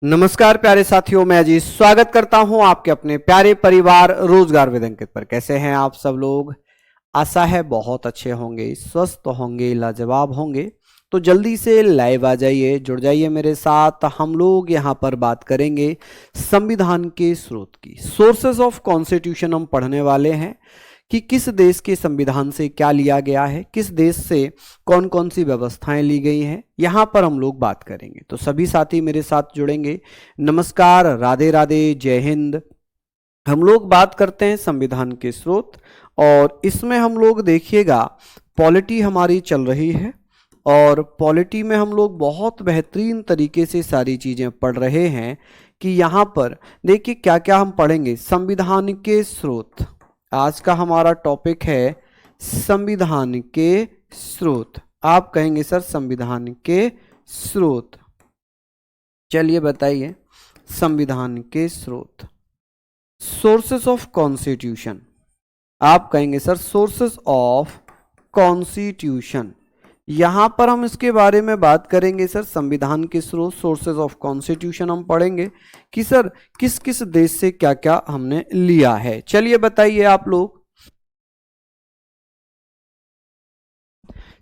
नमस्कार प्यारे साथियों, मैं अजीत स्वागत करता हूं आपके अपने प्यारे परिवार रोजगार विद अंकित पर। कैसे हैं आप सब लोग? आशा है बहुत अच्छे होंगे, स्वस्थ होंगे, लाजवाब होंगे। तो जल्दी से लाइव आ जाइए, जुड़ जाइए मेरे साथ। हम लोग यहां पर बात करेंगे संविधान के स्रोत की। सोर्सेस ऑफ कॉन्स्टिट्यूशन हम पढ़ने वाले हैं कि किस देश के संविधान से क्या लिया गया है, किस देश से कौन कौन सी व्यवस्थाएं ली गई हैं, यहां पर हम लोग बात करेंगे। तो सभी साथी मेरे साथ जुड़ेंगे। नमस्कार, राधे राधे, जय हिंद। हम लोग बात करते हैं संविधान के स्रोत, और इसमें हम लोग देखिएगा पॉलिटी हमारी चल रही है, और पॉलिटी में हम लोग बहुत बेहतरीन तरीके से सारी चीज़ें पढ़ रहे हैं कि यहाँ पर देखिए क्या क्या हम पढ़ेंगे। संविधान के स्रोत, आज का हमारा टॉपिक है संविधान के स्रोत। आप कहेंगे सर संविधान के स्रोत, चलिए बताइए संविधान के स्रोत। सोर्सेस ऑफ कॉन्स्टिट्यूशन, आप कहेंगे सर सोर्सेस ऑफ कॉन्स्टिट्यूशन। यहां पर हम इसके बारे में बात करेंगे सर, संविधान के स्रोत, सोर्सेस ऑफ कॉन्स्टिट्यूशन हम पढ़ेंगे कि सर किस किस देश से क्या क्या हमने लिया है। चलिए बताइए आप लोग।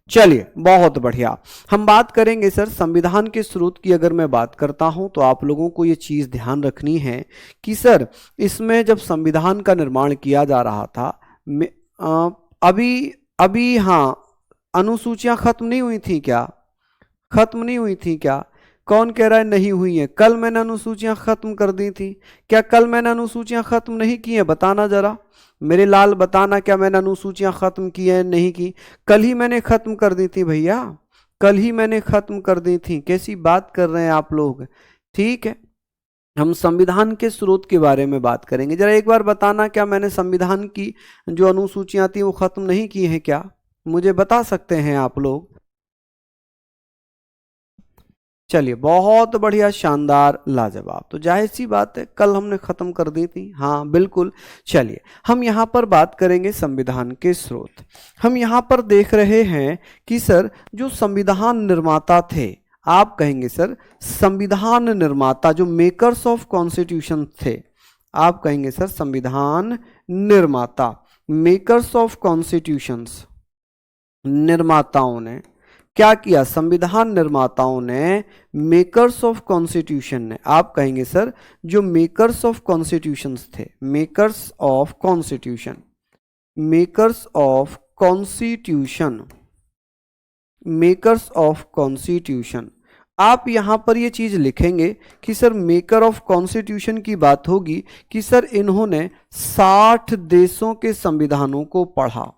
चलिए बहुत बढ़िया, हम बात करेंगे सर संविधान के स्रोत की। अगर मैं बात करता हूं तो आप लोगों को ये चीज ध्यान रखनी है कि सर इसमें जब संविधान का निर्माण किया जा रहा था, अभी अभी हाँ, अनुसूचियां खत्म नहीं हुई थी क्या? खत्म नहीं हुई थी क्या? कौन कह रहा है नहीं हुई है? कल मैंने अनुसूचियां खत्म कर दी थी क्या? कल मैंने अनुसूचियां खत्म नहीं की हैं? बताना जरा मेरे लाल, बताना क्या मैंने अनुसूचियां खत्म की है नहीं की? कल ही मैंने खत्म कर दी थी भैया, कल ही मैंने खत्म कर दी थी। कैसी बात कर रहे हैं आप लोग? ठीक है, हम संविधान के स्रोत के बारे में बात करेंगे। जरा एक बार बताना क्या मैंने संविधान की जो अनुसूचियां थी वो खत्म नहीं की हैं क्या? मुझे बता सकते हैं आप लोग? चलिए बहुत बढ़िया, शानदार, लाजवाब। तो जाहिर सी बात है कल हमने खत्म कर दी थी, हाँ बिल्कुल। चलिए हम यहाँ पर बात करेंगे संविधान के स्रोत। हम यहाँ पर देख रहे हैं कि सर जो संविधान निर्माता थे, आप कहेंगे सर संविधान निर्माता, जो मेकर्स ऑफ कॉन्स्टिट्यूशन थे, आप कहेंगे सर संविधान निर्माता, मेकर्स ऑफ कॉन्स्टिट्यूशंस, निर्माताओं ने क्या किया? संविधान निर्माताओं ने, मेकर्स ऑफ कॉन्स्टिट्यूशन ने, आप कहेंगे सर जो मेकर्स ऑफ कॉन्स्टिट्यूशंस थे, makers of constitution, makers of constitution, makers of constitution. आप यहां पर ये चीज लिखेंगे कि सर मेकर ऑफ कॉन्स्टिट्यूशन की बात होगी कि सर इन्होंने 60 देशों के संविधानों को पढ़ा।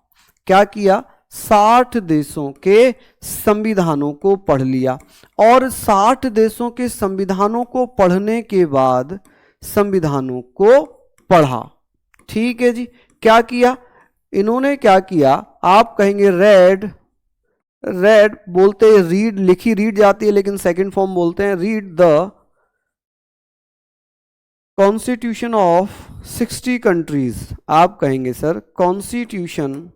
क्या किया? 60 देशों के संविधानों को पढ़ लिया, और 60 देशों के संविधानों को पढ़ने के बाद संविधानों को पढ़ा। ठीक है जी, क्या किया इन्होंने? क्या किया? आप कहेंगे रेड, रेड बोलते हैं, रीड लिखी रीड जाती है लेकिन सेकंड फॉर्म बोलते हैं, read the constitution of 60 countries. आप कहेंगे sir constitution,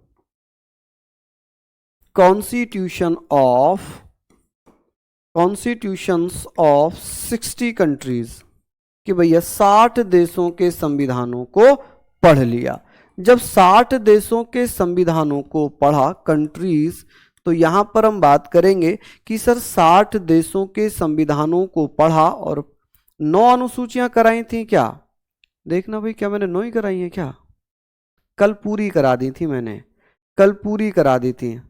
constitution of, constitutions of 60 countries, कि भैया 60 देशों के संविधानों को पढ़ लिया। जब 60 देशों के संविधानों को पढ़ा, कंट्रीज, तो यहां पर हम बात करेंगे कि सर 60 देशों के संविधानों को पढ़ा और 9 अनुसूचियां कराई थी क्या? देखना भाई, क्या मैंने 9 ही कराई हैं क्या? कल पूरी करा दी थी मैंने, कल पूरी करा दी थी।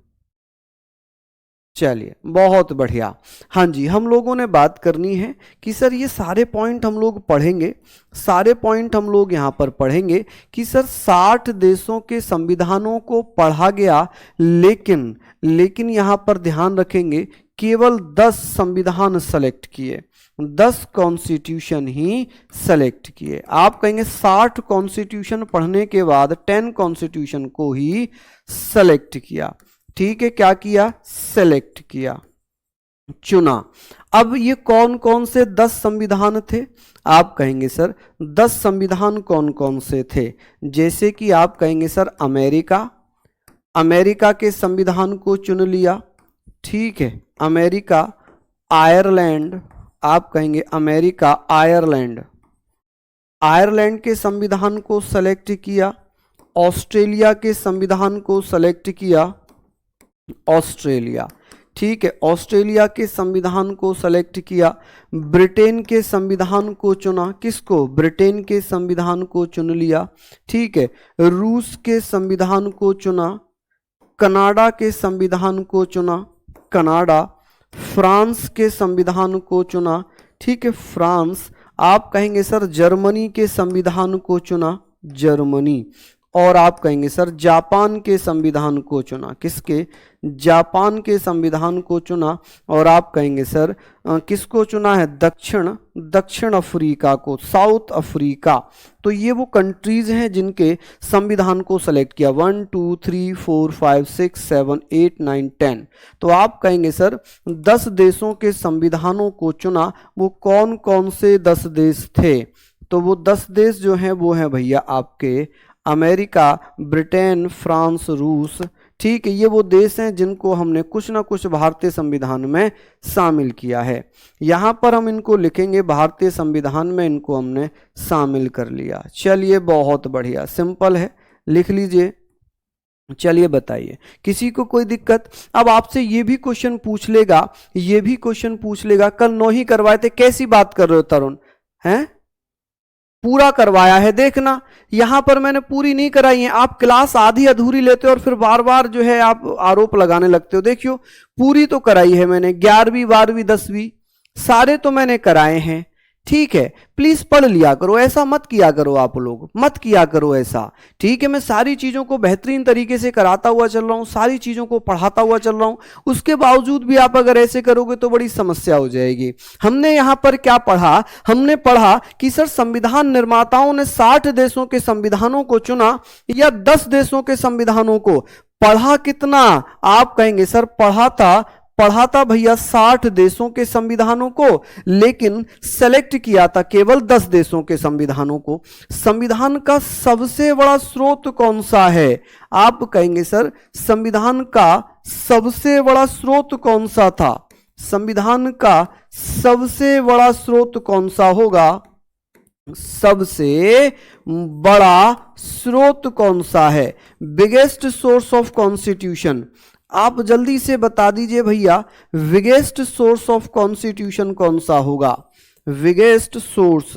चलिए बहुत बढ़िया। हाँ जी, हम लोगों ने बात करनी है कि सर ये सारे पॉइंट हम लोग पढ़ेंगे, सारे पॉइंट हम लोग यहाँ पर पढ़ेंगे कि सर 60 देशों के संविधानों को पढ़ा गया, लेकिन यहाँ पर ध्यान रखेंगे केवल 10 संविधान सेलेक्ट किए, 10 कॉन्स्टिट्यूशन ही सेलेक्ट किए। आप कहेंगे 60 कॉन्स्टिट्यूशन पढ़ने के बाद 10 कॉन्स्टिट्यूशन को ही सेलेक्ट किया। ठीक है, क्या किया? सेलेक्ट किया, चुना। अब ये कौन कौन से 10 संविधान थे? आप कहेंगे सर 10 संविधान कौन कौन से थे? जैसे कि आप कहेंगे सर अमेरिका, अमेरिका के संविधान को चुन लिया। ठीक है, अमेरिका, आयरलैंड, आप कहेंगे अमेरिका, आयरलैंड, आयरलैंड के संविधान को सेलेक्ट किया, ऑस्ट्रेलिया के संविधान को सेलेक्ट किया, ऑस्ट्रेलिया, ठीक है, ऑस्ट्रेलिया के संविधान को सेलेक्ट किया, ब्रिटेन के संविधान को चुना, किसको, ब्रिटेन के संविधान को चुन लिया, ठीक है, रूस के संविधान को चुना, कनाडा के संविधान को चुना, कनाडा, फ्रांस के संविधान को चुना, ठीक है, फ्रांस, आप कहेंगे सर जर्मनी के संविधान को चुना, जर्मनी, और आप कहेंगे सर जापान के संविधान को चुना, किसके, जापान के संविधान को चुना, और आप कहेंगे सर किसको चुना है, दक्षिण अफ्रीका को, साउथ अफ्रीका। तो ये वो कंट्रीज हैं जिनके संविधान को सेलेक्ट किया, 1 2 3 4 5 6 7 8 9 10। तो आप कहेंगे सर 10 देशों के संविधानों को चुना, वो कौन कौन से 10 देश थे, तो वो 10 देश जो हैं वो हैं भैया आपके अमेरिका, ब्रिटेन, फ्रांस, रूस, ठीक है, ये वो देश हैं जिनको हमने कुछ ना कुछ भारतीय संविधान में शामिल किया है। यहाँ पर हम इनको लिखेंगे, भारतीय संविधान में इनको हमने शामिल कर लिया। चलिए बहुत बढ़िया, सिंपल है, लिख लीजिए। चलिए बताइए, किसी को कोई दिक्कत? अब आपसे ये भी क्वेश्चन पूछ लेगा, ये भी क्वेश्चन पूछ लेगा, कल 9 ही करवाए थे, कैसी बात कर रहे हो तरुण, हैं? पूरा करवाया है, देखना यहां पर मैंने पूरी नहीं कराई है। आप क्लास आधी अधूरी लेते हो और फिर बार बार जो है आप आरोप लगाने लगते हो। देखियो पूरी तो कराई है मैंने, 11वीं 12वीं 10वीं सारे तो मैंने कराए हैं, ठीक है। प्लीज पढ़ लिया करो, ऐसा मत किया करो, आप लोग मत किया करो ऐसा, ठीक है। मैं सारी चीजों को बेहतरीन तरीके से कराता हुआ चल रहा हूं, सारी चीजों को पढ़ाता हुआ चल रहा हूं, उसके बावजूद भी आप अगर ऐसे करोगे तो बड़ी समस्या हो जाएगी। हमने यहां पर क्या पढ़ा, हमने पढ़ा कि सर संविधान निर्माताओं ने 60 देशों के संविधानों को चुना या 10 देशों के संविधानों को। पढ़ा कितना? आप कहेंगे सर पढ़ा था भैया 60 देशों के संविधानों को, लेकिन सेलेक्ट किया था केवल 10 देशों के संविधानों को। संविधान का सबसे बड़ा स्रोत कौन सा है? आप कहेंगे सर संविधान का सबसे बड़ा स्रोत कौन सा था? संविधान का सबसे बड़ा स्रोत कौन सा होगा? सबसे बड़ा स्रोत कौन सा है? Biggest source of constitution. आप जल्दी से बता दीजिए भैया, बिगेस्ट सोर्स ऑफ कॉन्स्टिट्यूशन कौन सा होगा? Biggest source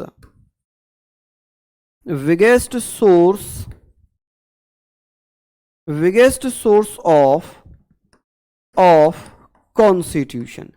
of constitution.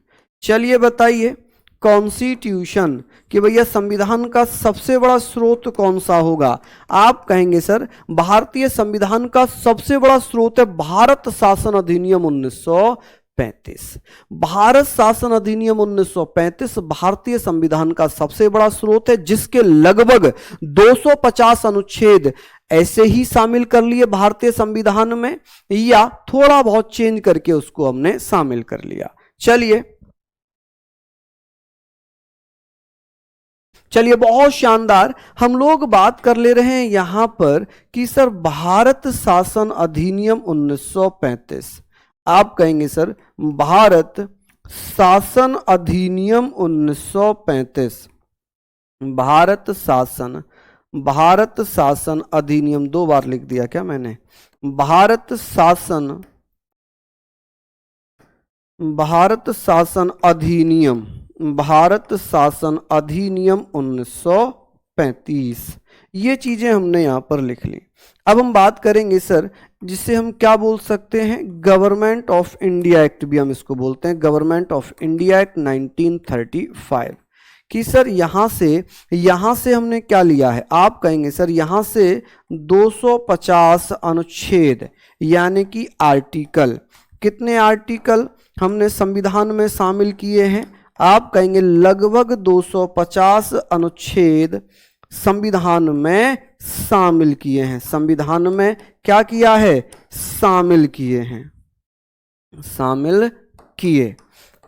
चलिए बताइए कॉन्स्टिट्यूशन कि भैया संविधान का सबसे बड़ा स्रोत कौन सा होगा? आप कहेंगे सर भारतीय संविधान का सबसे बड़ा स्रोत है भारत शासन अधिनियम 1935। भारत शासन अधिनियम 1935 भारतीय संविधान का सबसे बड़ा स्रोत है, जिसके लगभग 250 अनुच्छेद ऐसे ही शामिल कर लिए भारतीय संविधान में, या थोड़ा बहुत चेंज करके उसको हमने शामिल कर लिया। चलिए बहुत शानदार। हम लोग बात कर ले रहे हैं यहां पर कि सर भारत शासन अधिनियम 1935। आप कहेंगे सर भारत शासन अधिनियम 1935। भारत शासन अधिनियम 2 बार लिख दिया क्या मैंने? भारत शासन अधिनियम 1935। ये चीजें हमने यहां पर लिख ली। अब हम बात करेंगे सर जिसे हम क्या बोल सकते हैं, गवर्नमेंट ऑफ इंडिया एक्ट भी हम इसको बोलते हैं, गवर्नमेंट ऑफ इंडिया एक्ट 1935। कि सर यहां से हमने क्या लिया है? आप कहेंगे सर यहां से 250 अनुच्छेद यानी कि आर्टिकल, कितने आर्टिकल हमने संविधान में शामिल किए हैं? आप कहेंगे लगभग 250 अनुच्छेद संविधान में शामिल किए हैं। संविधान में क्या किया है? शामिल किए।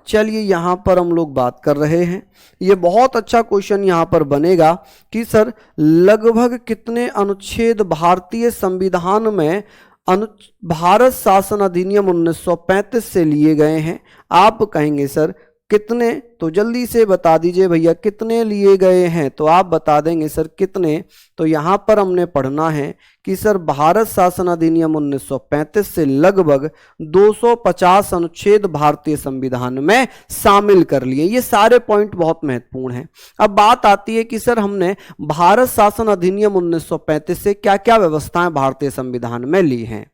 चलिए यहां पर हम लोग बात कर रहे हैं, ये बहुत अच्छा क्वेश्चन यहां पर बनेगा कि सर लगभग कितने अनुच्छेद भारतीय संविधान में भारत शासन अधिनियम 1935 से लिए गए हैं? आप कहेंगे सर कितने, तो जल्दी से बता दीजिए भैया कितने लिए गए हैं, तो आप बता देंगे सर कितने। तो यहां पर हमने पढ़ना है कि सर भारत शासन अधिनियम 1935 से लगभग 250 अनुच्छेद भारतीय संविधान में शामिल कर लिए। ये सारे पॉइंट बहुत महत्वपूर्ण हैं। अब बात आती है कि सर हमने भारत शासन अधिनियम 1935 से क्या क्या व्यवस्थाएं भारतीय संविधान में ली हैं।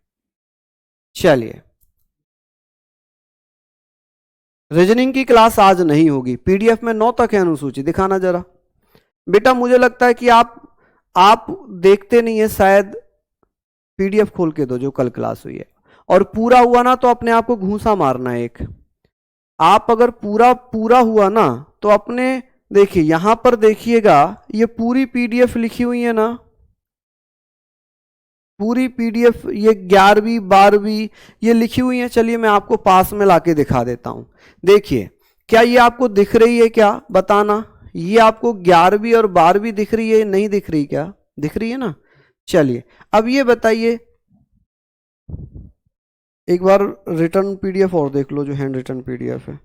चलिए, रीजनिंग की क्लास आज नहीं होगी, पीडीएफ में 9 तक है अनुसूची, दिखाना जरा बेटा। मुझे लगता है कि आप देखते नहीं है शायद, पीडीएफ खोल के दो जो कल क्लास हुई है, और पूरा हुआ ना तो अपने आप को घूंसा मारना है एक। आप अगर पूरा हुआ ना तो अपने देखिए यहां पर देखिएगा, ये पूरी पीडीएफ लिखी हुई है ना, पूरी पीडीएफ ये 11वीं 12वीं ये लिखी हुई है। चलिए मैं आपको पास में लाके दिखा देता हूं। देखिए क्या ये आपको दिख रही है क्या, बताना। ये आपको 11वीं और 12वीं दिख रही है, नहीं दिख रही क्या, दिख रही है ना। चलिए अब ये बताइए, एक बार रिटर्न पीडीएफ और देख लो, जो हैंड रिटन पीडीएफ है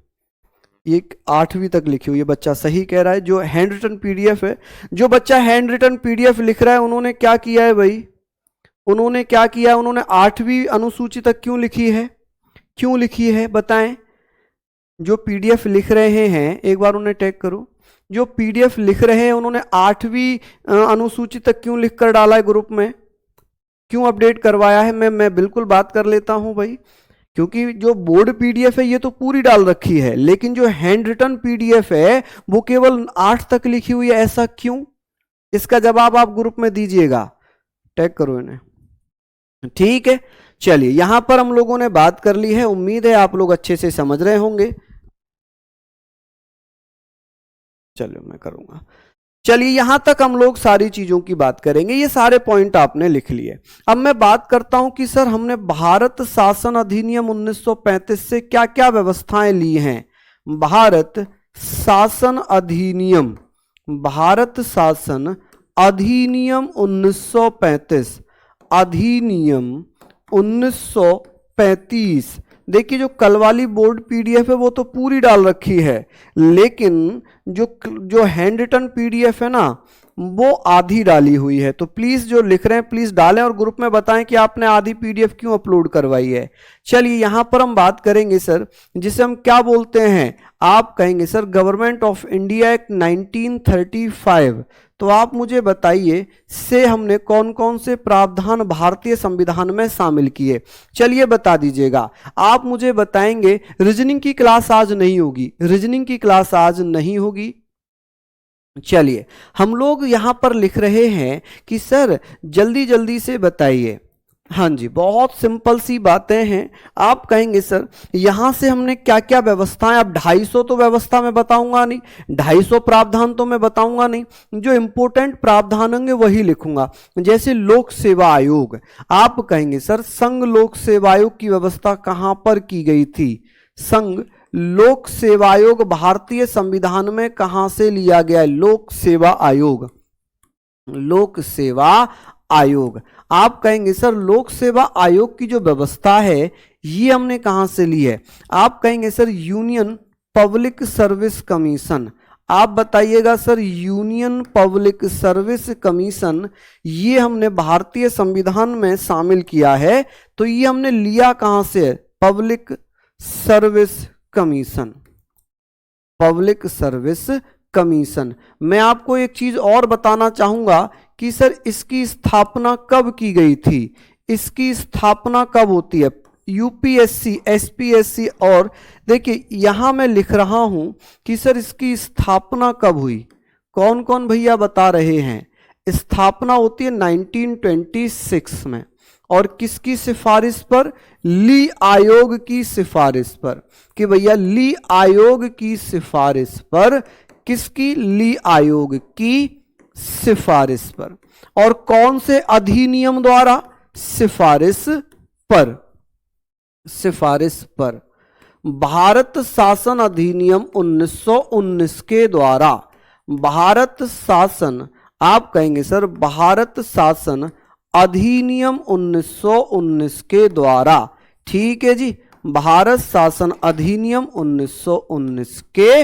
ये 8वीं तक लिखी हुई है। बच्चा सही कह रहा है, जो हैंड रिटन पीडीएफ है, जो बच्चा हैंड रिटन पीडीएफ लिख रहा है उन्होंने क्या किया है भाई, उन्होंने क्या किया, उन्होंने 8वीं अनुसूची तक क्यों लिखी है, क्यों लिखी है बताएं। जो पीडीएफ लिख रहे हैं एक बार उन्हें टैग करो, जो पीडीएफ लिख रहे हैं उन्होंने 8वीं अनुसूची तक क्यों लिख कर डाला है ग्रुप में, क्यों अपडेट करवाया है। मैं बिल्कुल बात कर लेता हूं भाई, क्योंकि जो बोर्ड पीडीएफ है ये तो पूरी डाल रखी है, लेकिन जो हैंड रिटन पीडीएफ है वो केवल 8 तक लिखी हुई है, ऐसा क्यों, इसका जवाब आप ग्रुप में दीजिएगा, टैग करो इन्हें, ठीक है। चलिए यहां पर हम लोगों ने बात कर ली है, उम्मीद है आप लोग अच्छे से समझ रहे होंगे। चलो मैं करूंगा। चलिए यहां तक हम लोग सारी चीजों की बात करेंगे, ये सारे पॉइंट आपने लिख लिए। अब मैं बात करता हूं कि सर हमने भारत शासन अधिनियम 1935 से क्या क्या व्यवस्थाएं ली हैं। भारत शासन अधिनियम, भारत शासन अधिनियम 1935, अधिनियम 1935। देखिए जो कल वाली बोर्ड पीडीएफ है वो तो पूरी डाल रखी है, लेकिन जो हैंड रिटन पीडीएफ है ना वो आधी डाली हुई है। तो प्लीज जो लिख रहे हैं प्लीज डालें और ग्रुप में बताएं कि आपने आधी पीडीएफ क्यों अपलोड करवाई है। चलिए यहां पर हम बात करेंगे सर, जिसे हम क्या बोलते हैं, आप कहेंगे sir government of India act 1935। तो आप मुझे बताइए से हमने कौन कौन से प्रावधान भारतीय संविधान में शामिल किए, चलिए बता दीजिएगा। आप मुझे बताएंगे, रीजनिंग की क्लास आज नहीं होगी, रीजनिंग की क्लास आज नहीं होगी। चलिए हम लोग यहां पर लिख रहे हैं कि सर जल्दी जल्दी से बताइए। हाँ जी, बहुत सिंपल सी बातें हैं। आप कहेंगे सर यहां से हमने क्या क्या व्यवस्थाएं, अब 250 तो व्यवस्था में बताऊंगा नहीं, 250 प्रावधान तो मैं बताऊंगा नहीं, जो इंपॉर्टेंट प्रावधान होंगे वही लिखूंगा। जैसे लोक सेवा आयोग, आप कहेंगे सर संघ लोक सेवा आयोग की व्यवस्था कहां पर की गई थी, संघ लोक सेवा आयोग भारतीय संविधान में कहां से लिया गया है, लोक सेवा आयोग, लोक सेवा आयोग। आप कहेंगे सर लोक सेवा आयोग की जो व्यवस्था है ये हमने कहां से ली है, आप कहेंगे sir union public service commission. आप बताइएगा sir union public service commission ये हमने भारतीय संविधान में शामिल किया है, तो ये हमने लिया कहां से, public service commission, public service commission. मैं आपको एक चीज और बताना चाहूंगा कि सर इसकी स्थापना कब की गई थी, इसकी स्थापना कब होती है, यूपीएससी एसपीएससी, और देखिए यहां मैं लिख रहा हूं कि सर इसकी स्थापना कब हुई, कौन कौन भैया बता रहे हैं। स्थापना होती है 1926 में, और किसकी सिफारिश पर, ली आयोग की सिफारिश पर, कि भैया ली आयोग की सिफारिश पर, किसकी, ली आयोग की सिफारिश पर, और कौन से अधिनियम द्वारा, सिफारिश पर, सिफारिश पर, भारत शासन अधिनियम 1919 के द्वारा, भारत शासन, आप कहेंगे सर भारत शासन अधिनियम 1919 के द्वारा, ठीक है जी, भारत शासन अधिनियम 1919 के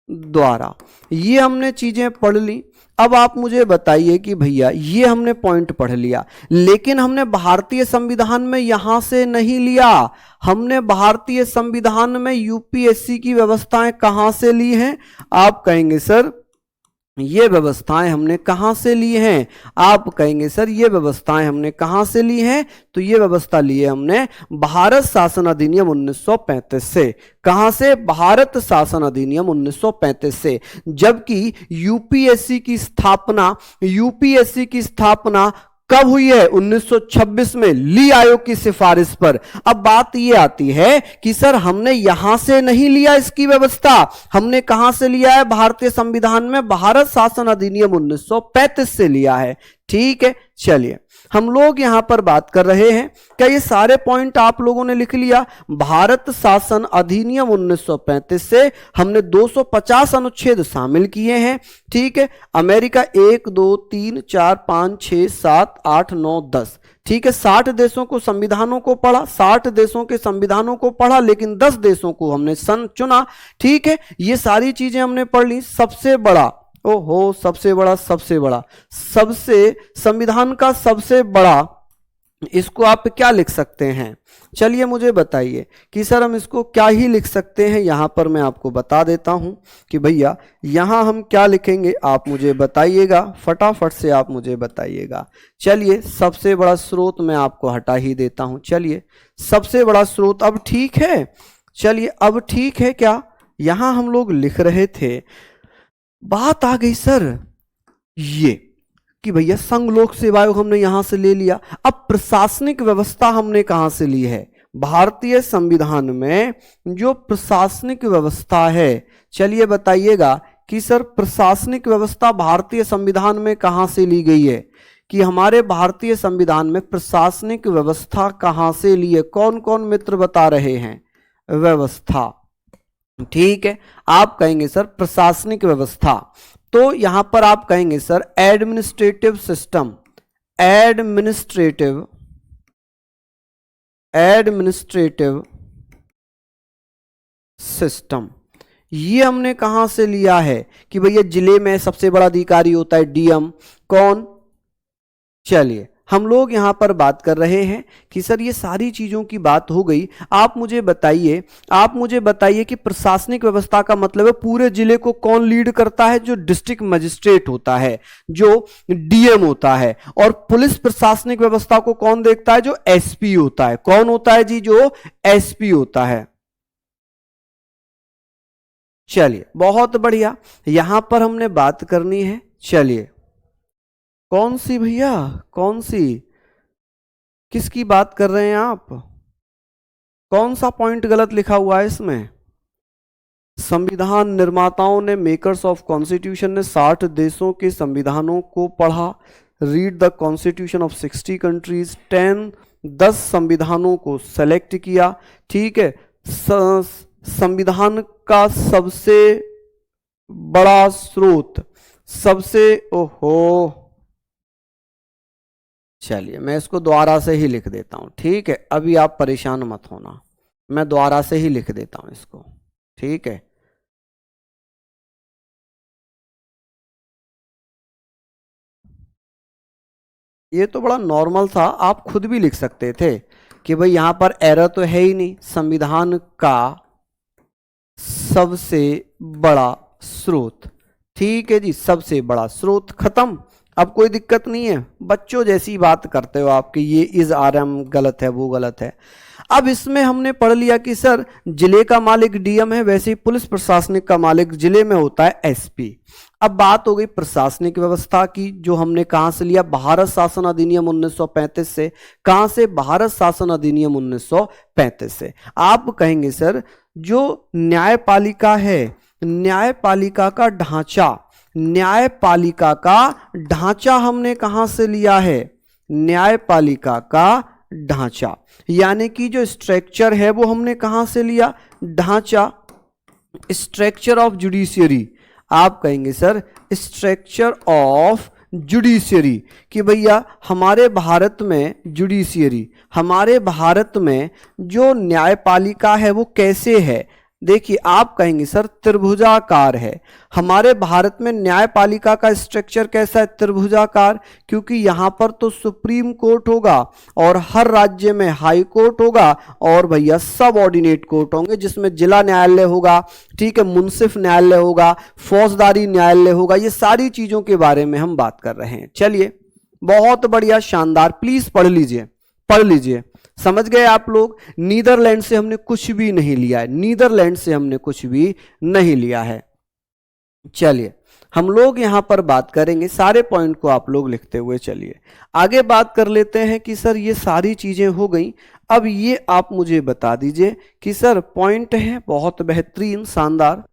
द्वारा। ये हमने चीजें पढ़ ली। अब आप मुझे बताइए कि भैया ये हमने पॉइंट पढ़ लिया, लेकिन हमने भारतीय संविधान में यहां से नहीं लिया। हमने भारतीय संविधान में यूपीएससी की व्यवस्थाएं कहां से ली हैं? आप कहेंगे सर ये व्यवस्थाएं हमने कहां से ली हैं? आप कहेंगे सर ये व्यवस्थाएं हमने कहां से ली हैं? तो ये व्यवस्था ली है हमने भारत शासन अधिनियम 1935 से। कहां से? भारत शासन अधिनियम 1935 से। जबकि यूपीएससी की स्थापना कब हुई है? 1926 में, ली आयोग की सिफारिश पर। अब बात यह आती है कि सर हमने यहां से नहीं लिया इसकी व्यवस्था, हमने कहां से लिया है? भारतीय संविधान में भारत शासन अधिनियम 1935 से लिया है। ठीक है, चलिए हम लोग यहां पर बात कर रहे हैं। क्या ये सारे पॉइंट आप लोगों ने लिख लिया? भारत शासन अधिनियम 1935 से हमने 250 अनुच्छेद शामिल किए हैं। ठीक है, अमेरिका 1 2 3 4 5 6 7 8 9 10, ठीक है, 60 देशों को संविधानों को पढ़ा, 60 देशों के संविधानों को पढ़ा, लेकिन 10 देशों को हमने चुना। ठीक है, ये सारी चीजें हमने पढ़ ली। सबसे बड़ा, ओहो सबसे बड़ा सबसे संविधान का सबसे बड़ा, इसको आप क्या लिख सकते हैं? चलिए मुझे बताइए कि सर हम इसको क्या ही लिख सकते हैं। यहां पर मैं आपको बता देता हूं कि भैया यहां हम क्या लिखेंगे, आप मुझे बताइएगा, फटाफट से आप मुझे बताइएगा। चलिए सबसे बड़ा स्रोत मैं आपको हटा ही देता हूं। चलिए सबसे बड़ा स्रोत, अब ठीक है, चलिए अब ठीक है क्या? यहां हम लोग लिख रहे थे, बात आ गई सर ये कि भैया संघ लोक सेवा आयोग हमने यहां से ले लिया। अब प्रशासनिक व्यवस्था हमने कहां से ली है? भारतीय संविधान में जो प्रशासनिक व्यवस्था है, चलिए बताइएगा कि सर प्रशासनिक व्यवस्था भारतीय संविधान में कहां से ली गई है? कि हमारे भारतीय संविधान में प्रशासनिक व्यवस्था कहां से ली है? कौन कौन मित्र बता रहे हैं? व्यवस्था, ठीक है, आप कहेंगे सर प्रशासनिक व्यवस्था, तो यहां पर आप कहेंगे sir administrative system, administrative system. ये हमने कहां से लिया है कि भैया जिले में सबसे बड़ा अधिकारी होता है डीएम, कौन? चलिए हम लोग यहां पर बात कर रहे हैं कि सर ये सारी चीजों की बात हो गई। आप मुझे बताइए कि प्रशासनिक व्यवस्था का मतलब है पूरे जिले को कौन लीड करता है? जो डिस्ट्रिक्ट मजिस्ट्रेट होता है, जो डीएम होता है। और पुलिस प्रशासनिक व्यवस्था को कौन देखता है? जो एसपी होता है। कौन होता है जी? जो एसपी होता है। चलिए बहुत बढ़िया, यहां पर हमने बात करनी है। चलिए कौन सी भैया, कौन सी, किसकी बात कर रहे हैं आप? कौन सा पॉइंट गलत लिखा हुआ है इसमें? संविधान निर्माताओं ने, मेकर्स ऑफ कॉन्स्टिट्यूशन ने 60 देशों के संविधानों को पढ़ा। Read the constitution of 60 countries, 10 संविधानों को सेलेक्ट किया। ठीक है, संविधान का सबसे बड़ा स्रोत, चलिए मैं इसको दोबारा से ही लिख देता हूं। ठीक है, अभी आप परेशान मत होना, मैं दोबारा से ही लिख देता हूं इसको। ठीक है, ये तो बड़ा नॉर्मल था, आप खुद भी लिख सकते थे कि भाई यहां पर एरर तो है ही नहीं। संविधान का सबसे बड़ा स्रोत, ठीक है जी, सबसे बड़ा स्रोत, खत्म। अब कोई दिक्कत नहीं है, बच्चों जैसी बात करते हो आपके, ये इज आरएम गलत है, वो गलत है। अब इसमें हमने पढ़ लिया कि सर जिले का मालिक डीएम है, वैसे ही पुलिस प्रशासनिक का मालिक जिले में होता है एसपी। अब बात हो गई प्रशासनिक व्यवस्था की, जो हमने कहां से लिया? भारत शासन अधिनियम 1935 से। कहां से? भारत शासन अधिनियम 1935 से। आप कहेंगे सर जो न्यायपालिका है, न्यायपालिका का ढांचा, न्यायपालिका का ढांचा हमने कहां से लिया है? न्यायपालिका का ढांचा, यानी कि जो स्ट्रक्चर है वो हमने कहां से लिया? ढांचा, स्ट्रक्चर ऑफ जुडिशियरी। आप कहेंगे सर स्ट्रक्चर ऑफ जुडिशियरी, कि भैया हमारे भारत में जुडिशियरी, हमारे भारत में जो न्यायपालिका है वो कैसे है। देखिए आप कहेंगे सर त्रिभुजाकार है। हमारे भारत में न्यायपालिका का स्ट्रक्चर कैसा है, त्रिभुजाकार, क्योंकि यहाँ पर तो सुप्रीम कोर्ट होगा और हर राज्य में हाई कोर्ट होगा और भैया सब ऑर्डिनेट कोर्ट होंगे जिसमें जिला न्यायालय होगा, ठीक है, मुंसिफ न्यायालय होगा, फौजदारी न्यायालय होगा। ये सारी चीजों के बारे में हम बात कर रहे हैं। चलिए बहुत बढ़िया, शानदार, प्लीज पढ़ लीजिए, पढ़ लीजिए। समझ गए आप लोग। नीदरलैंड से हमने कुछ भी नहीं लिया है, नीदरलैंड से हमने कुछ भी नहीं लिया है। चलिए हम लोग यहां पर बात करेंगे, सारे पॉइंट को आप लोग लिखते हुए चलिए आगे बात कर लेते हैं कि सर ये सारी चीजें हो गई। अब ये आप मुझे बता दीजिए कि सर पॉइंट है बहुत बेहतरीन, शानदार,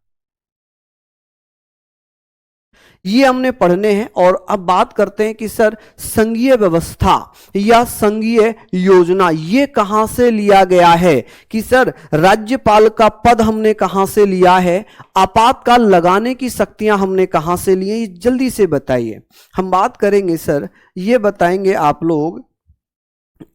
ये हमने पढ़ने हैं। और अब बात करते हैं कि सर संघीय व्यवस्था या संघीय योजना ये कहां से लिया गया है, कि सर राज्यपाल का पद हमने कहां से लिया है, आपातकाल लगाने की शक्तियां हमने कहां से ली, ये जल्दी से बताइए। हम बात करेंगे सर, ये बताएंगे आप लोग,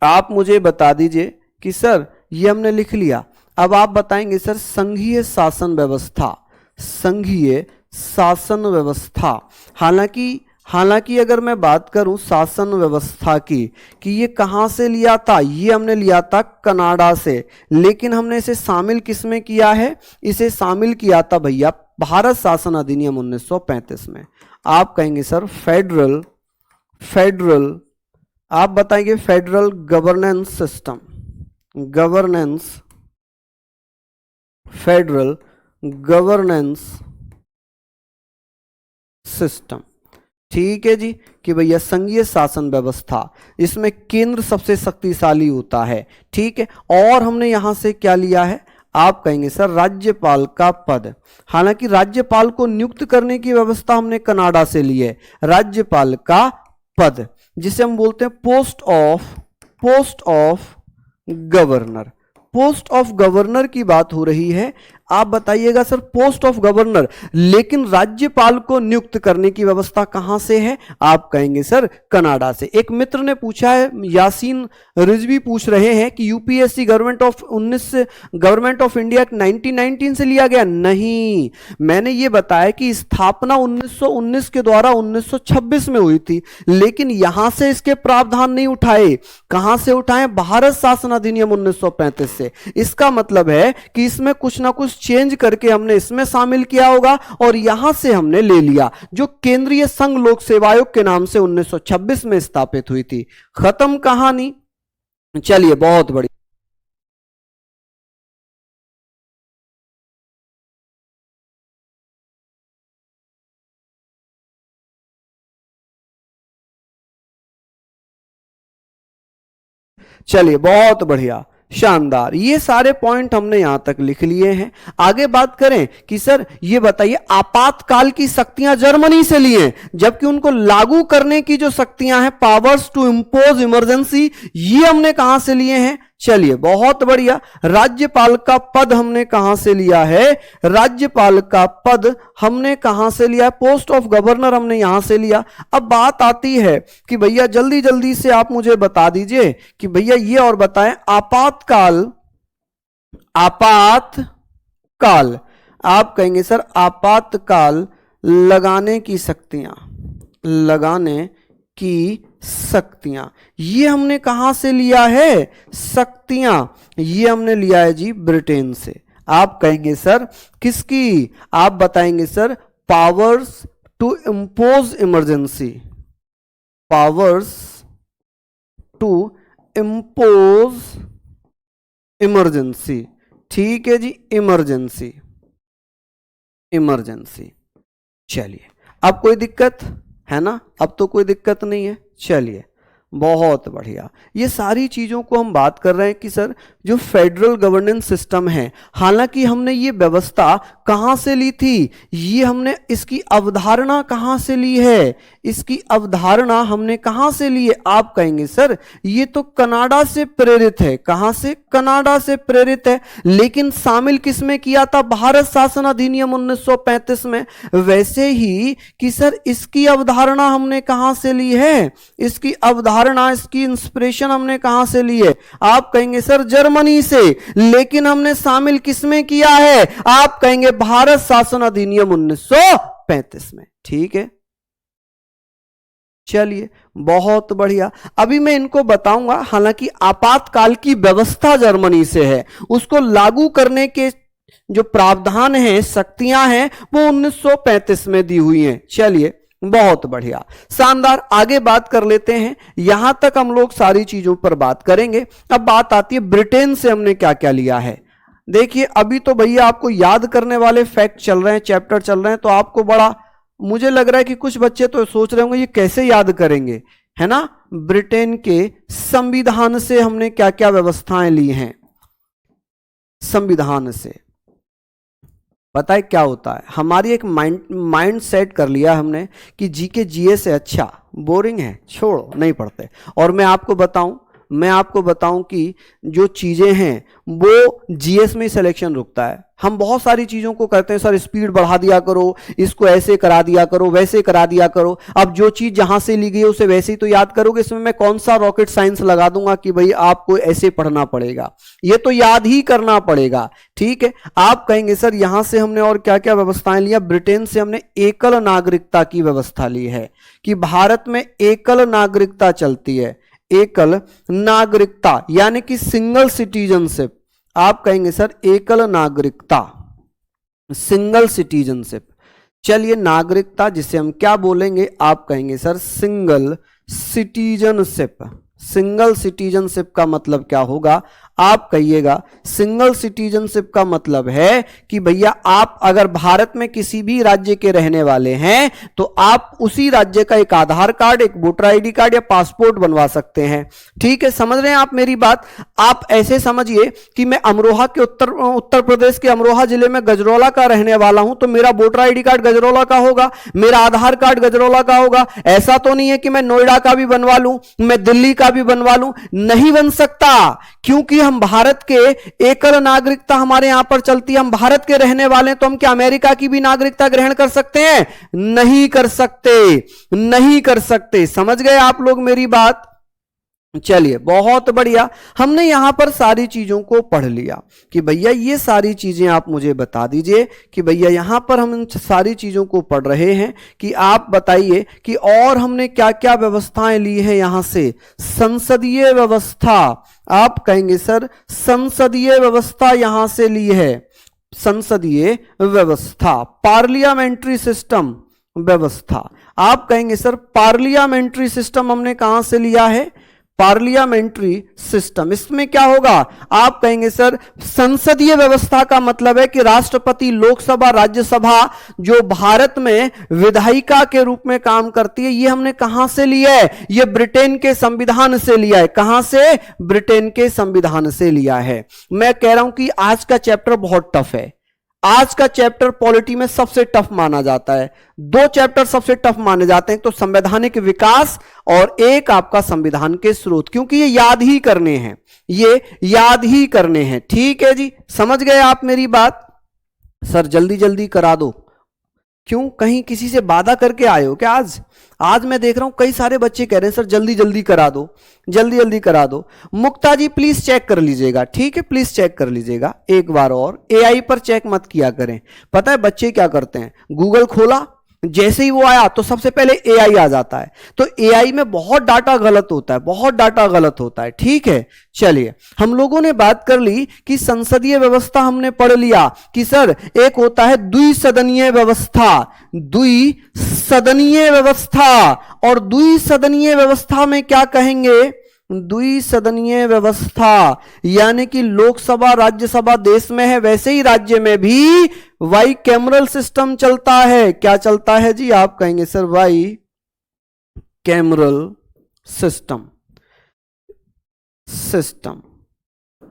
आप मुझे बता दीजिए कि सर ये हमने लिख लिया। अब आप बताएंगे सर संघीय शासन व्यवस्था, संघीय शासन व्यवस्था। हालांकि अगर मैं बात करूं शासन व्यवस्था की कि ये कहां से लिया था, ये हमने लिया था कनाडा से, लेकिन हमने इसे शामिल किसमें किया है, इसे शामिल किया था भैया भारत शासन अधिनियम 1935 में। आप कहेंगे सर फेडरल, आप बताएंगे federal governance system, governance, federal governance system, ठीक है जी, कि भैया संघीय शासन व्यवस्था, इसमें केंद्र सबसे शक्तिशाली होता है, ठीक है। और हमने यहां से क्या लिया है, आप कहेंगे सर राज्यपाल का पद। हालांकि राज्यपाल को नियुक्त करने की व्यवस्था हमने कनाडा से ली है, राज्यपाल का पद जिसे हम बोलते हैं post of governor, post of governor की बात हो रही है। आप बताइएगा सर पोस्ट ऑफ गवर्नर, लेकिन राज्यपाल को नियुक्त करने की व्यवस्था कहां से है, आप कहेंगे सर कनाडा से। एक मित्र ने पूछा है, यासीन रिजवी पूछ रहे हैं कि यूपीएससी गवर्नमेंट ऑफ इंडिया 1919 से लिया गया। नहीं, मैंने ये बताया कि स्थापना 1919 के द्वारा 1926 में हुई थी, लेकिन यहां से इसके प्रावधान नहीं उठाए। कहां से उठाए, भारत शासन अधिनियम 1935 से। इसका मतलब है कि इसमें कुछ ना कुछ चेंज करके हमने इसमें शामिल किया होगा और यहां से हमने ले लिया, जो केंद्रीय संघ लोक सेवा आयोग के नाम से 1926 में स्थापित हुई थी। खत्म कहानी। चलिए बहुत बढ़िया। चलिए बहुत बढ़िया, शानदार, ये सारे पॉइंट हमने यहां तक लिख लिए हैं। आगे बात करें कि सर ये बताइए आपातकाल की शक्तियां जर्मनी से लिए, जबकि उनको लागू करने की जो शक्तियां हैं, पावर्स टू इंपोज इमरजेंसी, ये हमने कहां से लिए हैं। चलिए बहुत बढ़िया, राज्यपाल का पद हमने कहां से लिया है, राज्यपाल का पद हमने कहां से लिया है, पोस्ट ऑफ गवर्नर हमने यहां से लिया। अब बात आती है कि भैया जल्दी जल्दी से आप मुझे बता दीजिए कि भैया ये और बताएं आपातकाल, आपातकाल, आप कहेंगे सर आपातकाल लगाने की शक्तियां, लगाने की शक्तियां, ये हमने कहां से लिया है, शक्तियां, ये हमने लिया है जी ब्रिटेन से। आप कहेंगे सर किसकी, आप बताएंगे sir powers to impose emergency, powers to impose emergency, ठीक है जी, इमरजेंसी, इमरजेंसी। चलिए अब कोई दिक्कत है ना, अब तो कोई दिक्कत नहीं है। चलिए बहुत बढ़िया। ये सारी चीजों को हम बात कर रहे हैं कि सर जो फेडरल गवर्नेंस सिस्टम है, हालांकि हमने ये व्यवस्था कहां से ली थी, ये हमने इसकी अवधारणा कहां से ली है, इसकी अवधारणा हमने कहां से ली है? आप कहेंगे सर ये तो कनाडा से प्रेरित है। कहां से? कनाडा से प्रेरित है। लेकिन शामिल किसमें किया था? भारत शासन अधिनियम 1935 में। वैसे ही कि सर इसकी अवधारणा हमने कहां से ली है, इसकी अवधारणा, इसकी इंस्पिरेशन हमने कहां से ली है? आप कहेंगे सर जर्मनी से। लेकिन हमने शामिल किसमें किया है? आप कहेंगे भारत शासन अधिनियम 1935 में। ठीक है, चलिए बहुत बढ़िया। अभी मैं इनको बताऊंगा, हालांकि आपातकाल की व्यवस्था जर्मनी से है, उसको लागू करने के जो प्रावधान हैं, शक्तियां हैं, वो 1935 में दी हुई हैं। चलिए बहुत बढ़िया, शानदार। आगे बात कर लेते हैं। यहां तक हम लोग सारी चीजों पर बात करेंगे। अब बात आती है ब्रिटेन से हमने क्या क्या लिया है। देखिए अभी तो भैया आपको याद करने वाले फैक्ट चल रहे हैं, चैप्टर चल रहे हैं, तो आपको बड़ा, मुझे लग रहा है कि कुछ बच्चे तो सोच रहे होंगे ये कैसे याद करेंगे, है ना। ब्रिटेन के संविधान से हमने क्या क्या व्यवस्थाएं ली हैं। संविधान से पता है क्या होता है, हमारी एक माइंड सेट कर लिया हमने कि जीके जीए से अच्छा, बोरिंग है, छोड़ो, नहीं पढ़ते। और मैं आपको बताऊं कि जो चीजें हैं वो जीएस में सिलेक्शन रुकता है। हम बहुत सारी चीजों को करते हैं, सर स्पीड बढ़ा दिया करो, इसको ऐसे करा दिया करो, वैसे करा दिया करो। अब जो चीज जहां से ली गई है उसे वैसे ही तो याद करोगे। इसमें मैं कौन सा रॉकेट साइंस लगा दूंगा कि भाई आपको ऐसे पढ़ना पड़ेगा, ये तो याद ही करना पड़ेगा। ठीक है, आप कहेंगे सर यहां से हमने और क्या क्या व्यवस्थाएं लिया। ब्रिटेन से हमने एकल नागरिकता की व्यवस्था ली है कि भारत में एकल नागरिकता चलती है। एकल नागरिकता यानी कि सिंगल सिटीजनशिप। आप कहेंगे सर एकल नागरिकता, सिंगल सिटीजनशिप। चलिए नागरिकता जिसे हम क्या बोलेंगे, आप कहेंगे sir single citizenship. Single citizenship का मतलब क्या होगा? आप कहिएगा सिंगल सिटीजनशिप का मतलब है कि भैया आप अगर भारत में किसी भी राज्य के रहने वाले हैं तो आप उसी राज्य का एक आधार कार्ड, एक वोटर आईडी कार्ड या पासपोर्ट बनवा सकते हैं। ठीक है, समझ रहे हैं आप मेरी बात। आप ऐसे समझिए कि मैं अमरोहा के उत्तर प्रदेश के अमरोहा जिले में गजरौला का रहने वाला हूं, तो मेरा वोटर आईडी कार्ड गजरौला का होगा, मेरा आधार कार्ड गजरौला का होगा। ऐसा तो नहीं है कि मैं नोएडा का भी बनवा लूं, मैं दिल्ली का भी बनवा लूं, नहीं बन सकता, क्योंकि हम भारत के एकल नागरिकता हमारे यहां पर चलती है। हम भारत के रहने वाले हैं, तो हम क्या अमेरिका की भी नागरिकता ग्रहण कर सकते हैं? नहीं कर सकते, नहीं कर सकते। समझ गए आप लोग मेरी बात? चलिए बहुत बढ़िया, हमने यहां पर सारी चीजों को पढ़ लिया कि भैया ये सारी चीजें आप मुझे बता दीजिए कि भैया यहां पर हम सारी चीजों को पढ़ रहे हैं कि आप बताइए कि और हमने क्या क्या व्यवस्थाएं ली है यहां से। संसदीय व्यवस्था, आप कहेंगे सर संसदीय व्यवस्था यहां से ली है। संसदीय व्यवस्था, पार्लियामेंट्री सिस्टम व्यवस्था। आप कहेंगे सर पार्लियामेंट्री सिस्टम हमने कहां से लिया है? Parliamentary system. इसमें क्या होगा? आप कहेंगे सर संसदीय व्यवस्था का मतलब है कि राष्ट्रपति, लोकसभा, राज्यसभा जो भारत में विधायिका के रूप में काम करती है, ये हमने कहां से लिया है? ये ब्रिटेन के संविधान से लिया है। कहां से? ब्रिटेन के संविधान से लिया है। मैं कह रहा हूं कि आज का चैप्टर बहुत टफ है। आज का चैप्टर पॉलिटी में सबसे टफ माना जाता है। दो चैप्टर सबसे टफ माने जाते हैं, तो संवैधानिक विकास और एक आपका संविधान के स्रोत, क्योंकि ये याद ही करने हैं, ये याद ही करने हैं। ठीक है जी, समझ गए आप मेरी बात? सर जल्दी जल्दी करा दो। क्यों, कहीं किसी से वादा करके आए हो क्या? आज मैं देख रहा हूं कई सारे बच्चे कह रहे हैं सर जल्दी जल्दी करा दो, जल्दी जल्दी करा दो। मुक्ता जी प्लीज चेक कर लीजिएगा, ठीक है, प्लीज चेक कर लीजिएगा एक बार और। एआई पर चेक मत किया करें। पता है बच्चे क्या करते हैं, गूगल खोला, जैसे ही वो आया तो सबसे पहले एआई आ जाता है, तो एआई में बहुत डाटा गलत होता है, बहुत डाटा गलत होता है। ठीक है, चलिए हम लोगों ने बात कर ली कि संसदीय व्यवस्था हमने पढ़ लिया कि सर एक होता है द्विसदनीय व्यवस्था, द्विसदनीय व्यवस्था। और द्विसदनीय व्यवस्था में क्या कहेंगे? द्विसदनीय व्यवस्था यानी कि लोकसभा, राज्यसभा देश में है, वैसे ही राज्य में भी वाई कैमरल सिस्टम चलता है। क्या चलता है जी? आप कहेंगे sir bicameral system. System.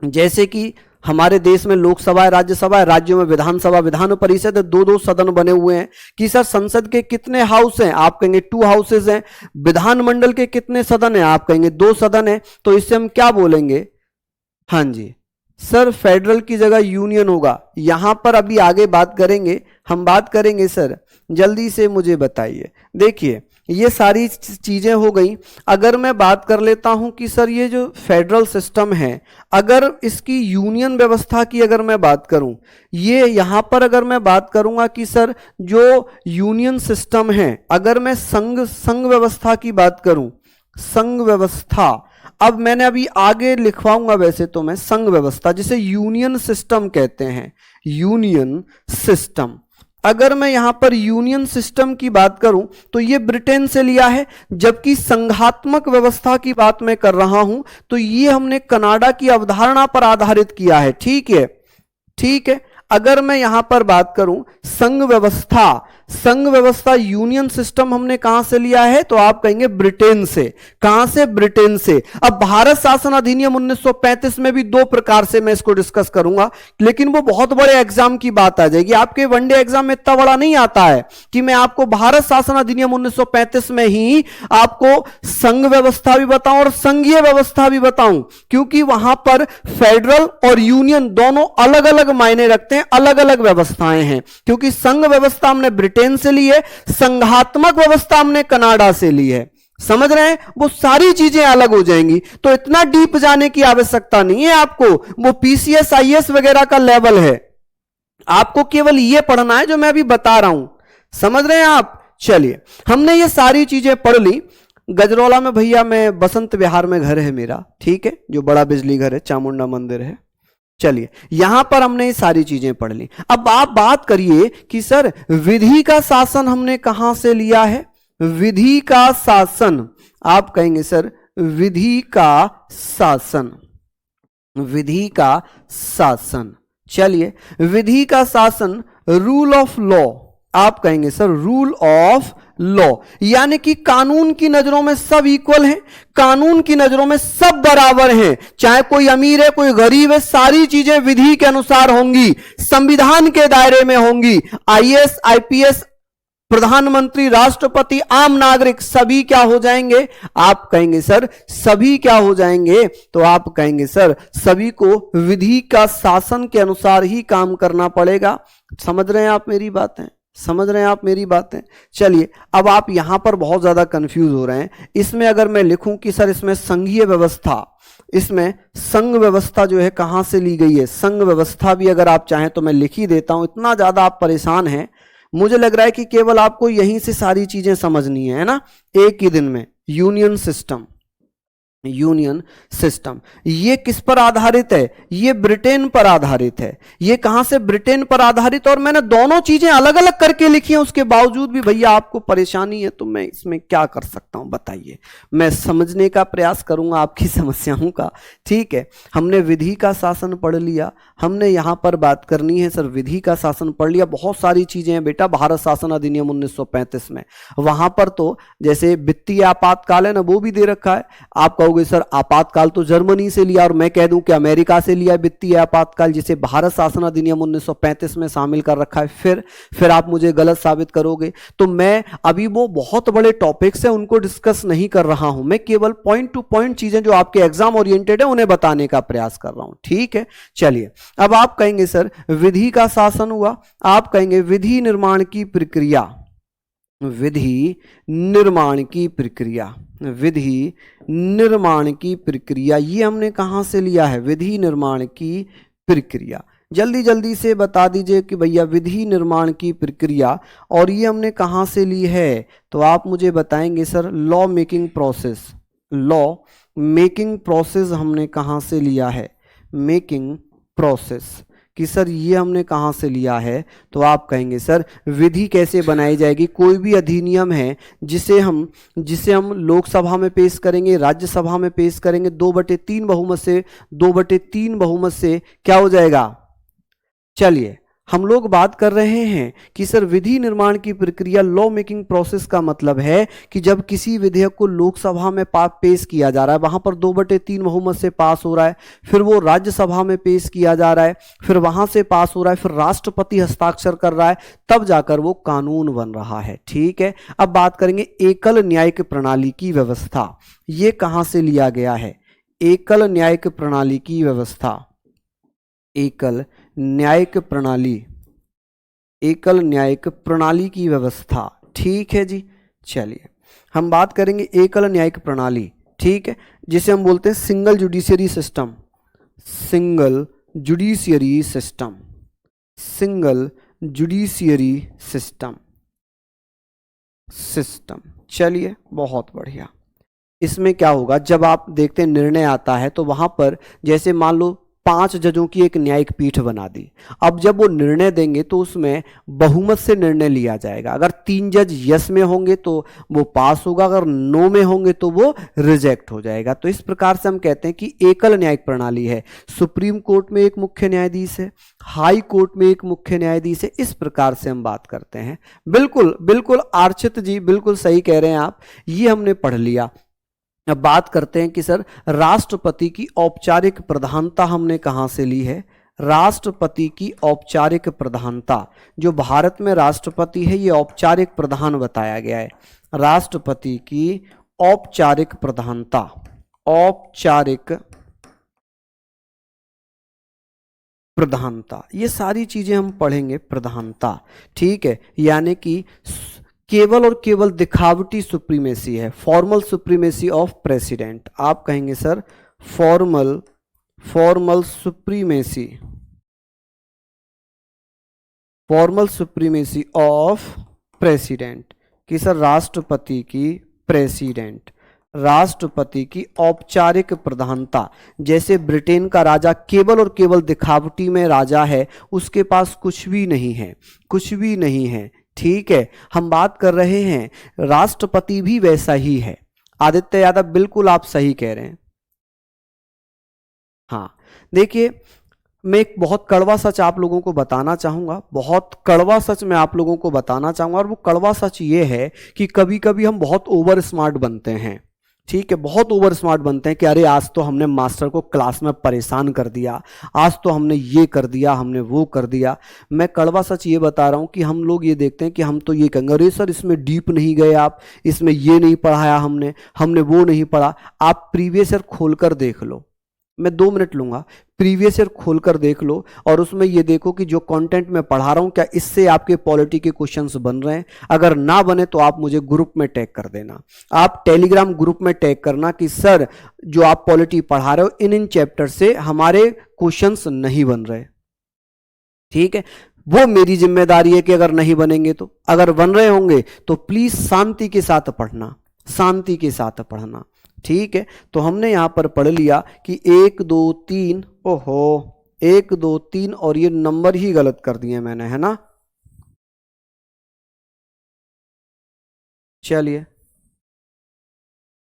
जैसे कि हमारे देश में लोकसभा है, राज्यसभा है, राज्यों में विधानसभा, विधान परिषद है, दो दो सदन बने हुए हैं कि सर संसद के कितने हाउस हैं, आप कहेंगे 2 हाउसेज हैं। विधानमंडल के कितने सदन हैं, आप कहेंगे 2 सदन हैं। तो इससे हम क्या बोलेंगे, हाँ जी सर फेडरल की जगह यूनियन होगा। यहां पर अभी आगे बात करेंगे, हम बात करेंगे सर, जल्दी से मुझे बताइए। देखिए ये सारी चीजें हो गई। अगर मैं बात कर लेता हूं कि सर ये जो फेडरल सिस्टम है, अगर इसकी यूनियन व्यवस्था की अगर मैं बात करूं, ये यहां पर अगर मैं बात करूंगा कि सर जो यूनियन सिस्टम है, अगर मैं संघ व्यवस्था की बात करूं, संघ व्यवस्था, अब मैंने अभी आगे लिखवाऊंगा, वैसे तो मैं संघ व्यवस्था जिसे यूनियन सिस्टम कहते हैं, यूनियन सिस्टम। अगर मैं यहां पर यूनियन सिस्टम की बात करूं तो ये ब्रिटेन से लिया है, जबकि संघात्मक व्यवस्था की बात मैं कर रहा हूं तो ये हमने कनाडा की अवधारणा पर आधारित किया है। ठीक है, ठीक है। अगर मैं यहां पर बात करूं संघ व्यवस्था, संघ व्यवस्था यूनियन सिस्टम हमने कहां से लिया है, तो आप कहेंगे ब्रिटेन से। कहां से, ब्रिटेन से। अब भारत शासन अधिनियम 1935 में भी 2 प्रकार से मैं इसको डिस्कस करूंगा, लेकिन वो बहुत बड़े एग्जाम की बात आ जाएगी। आपके वनडे एग्जाम में इतना बड़ा नहीं आता है कि मैं आपको भारत शासन अधिनियम 1935 में ही आपको संघ व्यवस्था भी बताऊं और संघीय व्यवस्था भी बताऊं, क्योंकि वहां पर फेडरल और यूनियन दोनों अलग अलग मायने रखते हैं, अलग अलग व्यवस्थाएं हैं। क्योंकि संघ व्यवस्था हमने ब्रिटेन से ली है, संघात्मक व्यवस्था हमने कनाडा से ली है। समझ रहे हैं, वो सारी चीजें अलग हो जाएंगी, तो इतना डीप जाने की आवश्यकता नहीं है आपको। वो पीसीएस आईएएस वगैरह का लेवल है, आपको केवल ये पढ़ना है जो मैं अभी बता रहा हूं। समझ रहे हैं आप। चलिए, हमने ये सारी चीजें पढ़ ली। गजरौला में भैया मैं बसंत विहार में घर है मेरा, ठीक है, जो बड़ा बिजली घर है, चामुंडा मंदिर है। चलिए, यहां पर हमने ये सारी चीजें पढ़ ली। अब आप बात करिए कि सर विधि का शासन हमने कहां से लिया है। विधि का शासन, आप कहेंगे सर विधि का शासन, विधि का शासन। चलिए, विधि का शासन, रूल ऑफ लॉ, आप कहेंगे सर रूल ऑफ लॉ, यानी कि कानून की नजरों में सब इक्वल हैं, कानून की नजरों में सब बराबर हैं, चाहे कोई अमीर है कोई गरीब है, सारी चीजें विधि के अनुसार होंगी, संविधान के दायरे में होंगी। आईएएस, आईपीएस, प्रधानमंत्री, राष्ट्रपति, आम नागरिक सभी क्या हो जाएंगे, आप कहेंगे सर सभी क्या हो जाएंगे, तो आप कहेंगे सर सभी को विधि का शासन के अनुसार ही काम करना पड़ेगा। समझ रहे हैं आप मेरी बातें, समझ रहे हैं आप मेरी बातें। चलिए, अब आप यहां पर बहुत ज्यादा कंफ्यूज हो रहे हैं। इसमें अगर मैं लिखूं कि सर इसमें संघीय व्यवस्था, इसमें संघ व्यवस्था जो है कहां से ली गई है, संघ व्यवस्था भी अगर आप चाहें तो मैं लिख ही देता हूं। इतना ज्यादा आप परेशान हैं, मुझे लग रहा है कि केवल आपको यहीं से सारी चीजें समझनी है ना, एक ही दिन में। यूनियन सिस्टम, यूनियन सिस्टम ये किस पर आधारित है, ये ब्रिटेन पर आधारित है। ये कहां से, ब्रिटेन पर आधारित। और मैंने दोनों चीजें अलग अलग करके लिखी हैं, उसके बावजूद भी भैया आपको परेशानी है, तो मैं इसमें क्या कर सकता हूं बताइए। मैं समझने का प्रयास करूंगा आपकी समस्याओं का। ठीक है, हमने विधि का शासन पढ़ लिया, हमने यहां पर बात करनी है सर विधि का शासन पढ़ लिया। बहुत सारी चीजें हैं बेटा भारत शासन अधिनियम 1935 में, वहां पर तो जैसे वित्तीय आपातकाल है ना, वो भी दे रखा है। आप कहोगे सर आपातकाल तो जर्मनी से लिया, और मैं कह दूं कि अमेरिका से लिया वित्तीय आपातकाल, जिसे भारत शासन अधिनियम 1935 में शामिल कर रखा है। फिर आप मुझे गलत साबित करोगे। तो मैं अभी वो बहुत बड़े टॉपिक्स हैं उनको डिस्कस नहीं कर रहा हूं, मैं केवल पॉइंट टू पॉइंट चीजें जो आपके एग्जाम ओरिएंटेड है उन्हें बताने का प्रयास कर रहा हूं। ठीक है, चलिए, अब आप कहेंगे सर विधि का शासन हुआ, आप कहेंगे विधि निर्माण की प्रक्रिया, विधि निर्माण की प्रक्रिया, विधि निर्माण की प्रक्रिया, ये हमने कहां से लिया है, विधि निर्माण की प्रक्रिया। जल्दी जल्दी से बता दीजिए कि भैया विधि निर्माण की प्रक्रिया, और ये हमने कहां से ली है, तो आप मुझे बताएंगे sir law making process, law making process हमने कहां से लिया है, मेकिंग प्रोसेस कि सर ये हमने कहां से लिया है, तो आप कहेंगे सर विधि कैसे बनाई जाएगी। कोई भी अधिनियम है जिसे हम लोकसभा में पेश करेंगे, राज्यसभा में पेश करेंगे, 2/3 बहुमत से, 2/3 बहुमत से क्या हो जाएगा। चलिए, हम लोग बात कर रहे हैं कि सर विधि निर्माण की प्रक्रिया, लॉ मेकिंग प्रोसेस का मतलब है कि जब किसी विधेयक को लोकसभा में पेश किया जा रहा है, वहां पर 2/3 बहुमत से पास हो रहा है, फिर वो राज्यसभा में पेश किया जा रहा है, फिर वहां से पास हो रहा है, फिर राष्ट्रपति हस्ताक्षर कर रहा है, तब जाकर वो कानून बन रहा है। ठीक है, अब बात करेंगे एकल न्यायिक प्रणाली की व्यवस्था। ये कहां से लिया गया है? एकल न्यायिक प्रणाली की व्यवस्था, एकल न्यायिक प्रणाली, एकल न्यायिक प्रणाली की व्यवस्था। ठीक है जी, चलिए हम बात करेंगे एकल न्यायिक प्रणाली। ठीक है, जिसे हम बोलते हैं single judiciary system, single judiciary system, single judiciary system, system. चलिए बहुत बढ़िया। इसमें क्या होगा, जब आप देखते हैं निर्णय आता है तो वहां पर जैसे मान लो 5 जजों की एक न्यायिक पीठ बना दी। अब जब वो निर्णय देंगे तो उसमें बहुमत से निर्णय लिया जाएगा। अगर 3 जज यस में होंगे तो वो पास होगा, अगर नो में होंगे तो वो रिजेक्ट हो जाएगा। तो इस प्रकार से हम कहते हैं कि एकल न्यायिक प्रणाली है। सुप्रीम कोर्ट में एक मुख्य न्यायाधीश है, हाई कोर्ट में एक मुख्य न्यायाधीश है, इस प्रकार से हम बात करते हैं। बिल्कुल बिल्कुल आर्चित जी, बिल्कुल सही कह रहे हैं आप, ये हमने पढ़ लिया। अब बात करते हैं कि सर राष्ट्रपति की औपचारिक प्रधानता हमने कहां से ली है? राष्ट्रपति की औपचारिक प्रधानता, जो भारत में राष्ट्रपति है ये औपचारिक प्रधान बताया गया है। राष्ट्रपति की औपचारिक प्रधानता, औपचारिक प्रधानता, ये सारी चीजें हम पढ़ेंगे। प्रधानता, ठीक है, यानी कि केवल और केवल दिखावटी सुप्रीमेसी है, फॉर्मल सुप्रीमेसी ऑफ प्रेसिडेंट। आप कहेंगे sir formal supremacy, formal supremacy of president, कि सर राष्ट्रपति की, प्रेसिडेंट, राष्ट्रपति की औपचारिक प्रधानता। जैसे ब्रिटेन का राजा केवल और केवल दिखावटी में राजा है, उसके पास कुछ भी नहीं है, कुछ भी नहीं है। ठीक है, हम बात कर रहे हैं राष्ट्रपति भी वैसा ही है। आदित्य यादव बिल्कुल आप सही कह रहे हैं। हाँ देखिए, मैं एक बहुत कड़वा सच आप लोगों को बताना चाहूंगा, बहुत कड़वा सच मैं आप लोगों को बताना चाहूंगा। और वो कड़वा सच ये है कि कभी कभी हम बहुत ओवर स्मार्ट बनते हैं। ठीक है, बहुत ओवर स्मार्ट बनते हैं कि अरे आज तो हमने मास्टर को क्लास में परेशान कर दिया, आज तो हमने ये कर दिया, हमने वो कर दिया। मैं कड़वा सच ये बता रहा हूँ कि हम लोग ये देखते हैं कि हम तो ये कहेंगे अरे सर इसमें डीप नहीं गए आप, इसमें ये नहीं पढ़ाया हमने, हमने वो नहीं पढ़ा। आप प्रीवियस ईयर खोलकर देख लो, मैं 2 मिनट लूंगा, प्रीवियस ईयर खोलकर देख लो और उसमें ये देखो कि जो कंटेंट मैं पढ़ा रहा हूं क्या इससे आपके पॉलिटी के क्वेश्चंस बन रहे हैं। अगर ना बने तो आप मुझे ग्रुप में टैग कर देना, आप टेलीग्राम ग्रुप में टैग करना कि सर जो आप पॉलिटी पढ़ा रहे हो इन चैप्टर से हमारे क्वेश्चंस नहीं बन रहे। ठीक है, वो मेरी जिम्मेदारी है कि अगर नहीं बनेंगे तो, अगर बन रहे होंगे तो प्लीज शांति के साथ पढ़ना, शांति के साथ पढ़ना। ठीक है, तो हमने यहां पर पढ़ लिया कि 1 2 3, ओहो 1 2 3 और ये नंबर ही गलत कर दिए मैंने, है ना। चलिए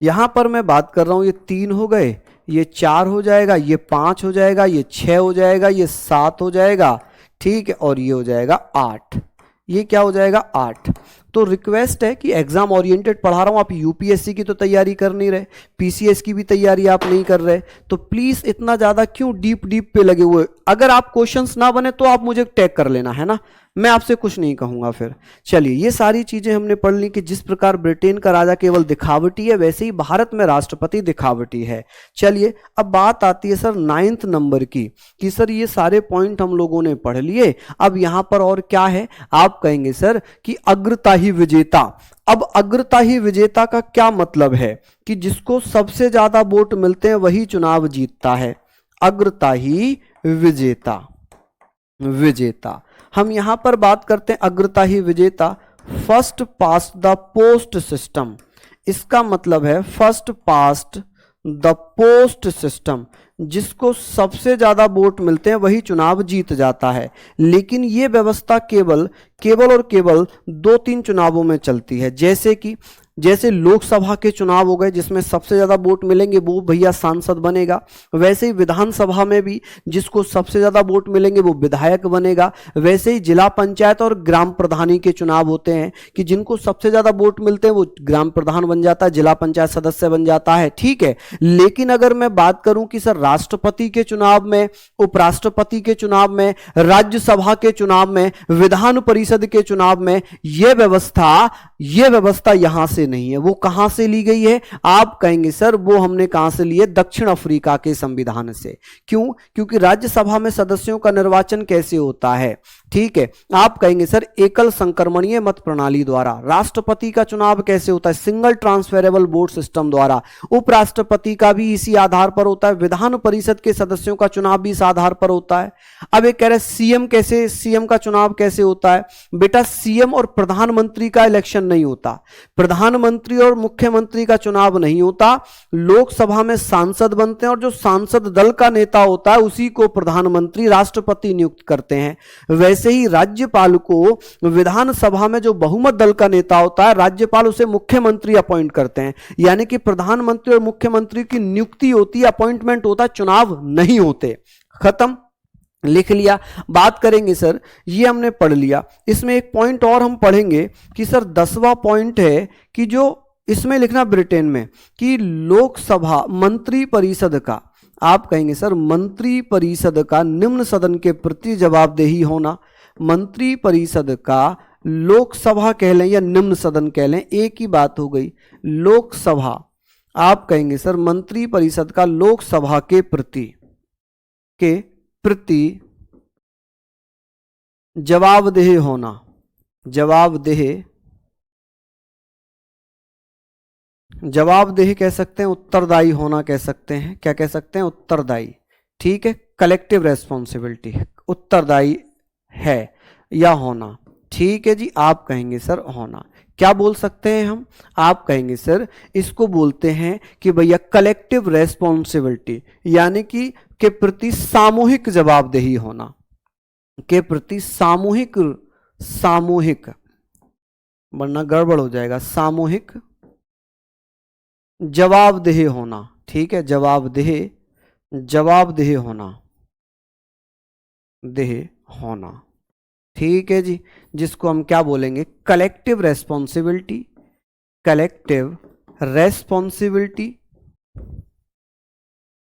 यहां पर मैं बात कर रहा हूं, ये 3 हो गए, ये 4 हो जाएगा, ये 5 हो जाएगा, ये 6 हो जाएगा, ये 7 हो जाएगा। ठीक है, और ये हो जाएगा 8। ये क्या हो जाएगा 8। तो रिक्वेस्ट है कि एग्जाम ओरिएंटेड पढ़ा रहा हूं, आप यूपीएससी की तो तैयारी कर नहीं रहे, पीसीएस की भी तैयारी आप नहीं कर रहे, तो प्लीज इतना ज्यादा क्यों डीप पे लगे हुए। अगर आप क्वेश्चंस ना बने तो आप मुझे टैग कर लेना, है ना, मैं आपसे कुछ नहीं कहूंगा फिर। चलिए ये सारी चीजें हमने पढ़ ली कि जिस प्रकार ब्रिटेन का राजा केवल दिखावटी है वैसे ही भारत में राष्ट्रपति दिखावटी है। चलिए अब बात आती है सर 9th नंबर की, कि सर ये सारे पॉइंट हम लोगों ने पढ़ लिए, अब यहां पर और क्या है। आप कहेंगे सर कि अग्रताही विजेता। अब अग्रताही विजेता का क्या मतलब है कि जिसको सबसे ज्यादा वोट मिलते हैं वही चुनाव जीतता है। अग्रताही विजेता, विजेता हम यहां पर बात करते हैं अग्रताही विजेता, first past the post system. इसका मतलब है first past the post system, जिसको सबसे ज्यादा वोट मिलते हैं वही चुनाव जीत जाता है। लेकिन ये व्यवस्था केवल और केवल 2-3 चुनावों में चलती है, जैसे कि जैसे लोकसभा के चुनाव हो गए जिसमें सबसे ज्यादा वोट मिलेंगे वो भैया सांसद बनेगा, वैसे ही विधानसभा में भी जिसको सबसे ज्यादा वोट मिलेंगे वो विधायक बनेगा। वैसे ही जिला पंचायत और ग्राम प्रधानी के चुनाव होते हैं कि जिनको सबसे ज्यादा वोट मिलते हैं वो ग्राम प्रधान बन जाता है, जिला पंचायत सदस्य बन जाता है, ठीक है। लेकिन अगर मैं बात करूं कि सर राष्ट्रपति के चुनाव में, उपराष्ट्रपति के चुनाव में, राज्यसभा के चुनाव में, विधान परिषद के चुनाव में, यह व्यवस्था यहां से नहीं है। वो कहां से ली गई है? आप कहेंगे सर वो हमने कहां से ली है? दक्षिण अफ्रीका के संविधान से। क्यों? क्योंकि राज्यसभा में सदस्यों का निर्वाचन कैसे होता है, ठीक है। आप कहेंगे सर एकल संक्रमणीय मत प्रणाली द्वारा। राष्ट्रपति का चुनाव कैसे होता है? सिंगल ट्रांसफरेबल वोट सिस्टम द्वारा। उपराष्ट्रपति का भी इसी आधार पर होता है। विधान परिषद के सदस्यों का चुनाव भी इस आधार पर होता है। अब एक कह रहे सीएम का चुनाव कैसे होता है? बेटा सीएम और प्रधानमंत्री का इलेक्शन नहीं होता, प्रधानमंत्री और मुख्यमंत्री का चुनाव नहीं होता। लोकसभा में सांसद बनते हैं और जो सांसद दल का नेता होता है उसी को प्रधानमंत्री राष्ट्रपति नियुक्त करते हैं। वैसे ही राज्यपाल को विधानसभा में जो बहुमत दल का नेता होता है राज्यपाल उसे मुख्यमंत्री अपॉइंट करते हैं। यानी कि प्रधानमंत्री और मुख्यमंत्री की नियुक्ति होती है, अपॉइंटमेंट होता है, चुनाव नहीं होते। खत्म, लिख लिया। बात करेंगे सर, ये हमने पढ़ लिया। इसमें एक पॉइंट और हम पढ़ेंगे कि सर 10वां पॉइंट है कि जो इसमें लिखना ब्रिटेन में कि लोकसभा मंत्री परिषद का, आप कहेंगे सर मंत्री परिषद का निम्न सदन के प्रति जवाबदेही होना। मंत्री परिषद का लोकसभा कह लें या निम्न सदन कह लें, एक ही बात हो गई। लोकसभा, आप कहेंगे सर मंत्री परिषद का लोकसभा के प्रति जवाबदेह होना। जवाबदेह कह सकते हैं, उत्तरदायी होना कह सकते हैं। क्या कह सकते हैं? उत्तरदायी, ठीक है। कलेक्टिव रेस्पॉन्सिबिलिटी, उत्तरदायी है या होना, ठीक है जी। आप कहेंगे सर होना। क्या बोल सकते हैं हम? आप कहेंगे सर इसको बोलते हैं कि भैया कलेक्टिव रेस्पॉन्सिबिलिटी, यानी कि के प्रति सामूहिक जवाबदेही होना, के प्रति सामूहिक वरना गड़बड़ हो जाएगा, सामूहिक जवाबदेह होना, ठीक है। जवाबदेह होना, ठीक है जी। जिसको हम क्या बोलेंगे? Collective responsibility.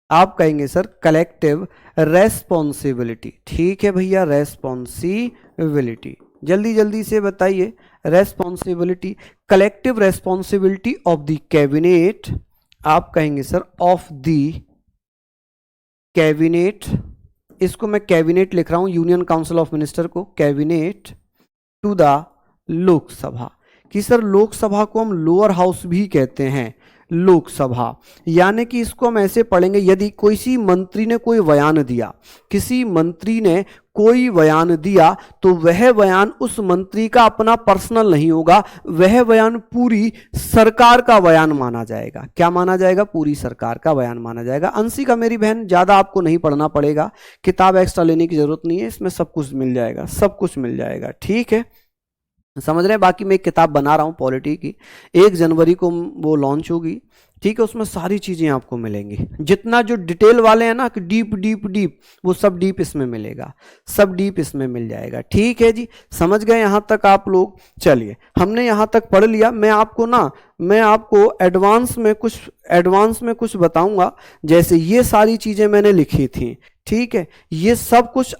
आप कहेंगे सर कलेक्टिव रेस्पॉन्सिबिलिटी, ठीक है भैया, रेस्पॉन्सिबिलिटी। जल्दी जल्दी से बताइए। Responsibility, collective responsibility of the cabinet. आप कहेंगे सर ऑफ द कैबिनेट, इसको मैं कैबिनेट लिख रहा हूं, यूनियन काउंसिल ऑफ मिनिस्टर को कैबिनेट टू द लोकसभा। कि सर लोकसभा को हम लोअर हाउस भी कहते हैं, लोकसभा। यानी कि इसको हम ऐसे पढ़ेंगे, यदि किसी मंत्री ने कोई बयान दिया, किसी मंत्री ने कोई बयान दिया, तो वह बयान उस मंत्री का अपना पर्सनल नहीं होगा, वह बयान पूरी सरकार का बयान माना जाएगा। क्या माना जाएगा? पूरी सरकार का बयान माना जाएगा। अंशिका मेरी बहन, ज्यादा आपको नहीं पढ़ना पड़ेगा, किताब एक्स्ट्रा लेने की जरूरत नहीं है, इसमें सब कुछ मिल जाएगा, सब कुछ मिल जाएगा, ठीक है, समझ रहे हैं। बाकी मैं एक किताब बना रहा हूं पॉलिटी की, 1 जनवरी को वो लॉन्च होगी, ठीक है। उसमें सारी चीजें आपको मिलेंगी, जितना जो डिटेल वाले हैं ना कि डीप डीप डीप, वो सब डीप इसमें मिलेगा, सब डीप इसमें मिल जाएगा, ठीक है जी। समझ गए यहां तक आप लोग? चलिए, हमने यहां तक पढ़ लिया। मैं आपको एडवांस में कुछ बताऊंगा। जैसे ये सारी चीजें मैंने लिखी थी, ठीक है, ये सब कुछ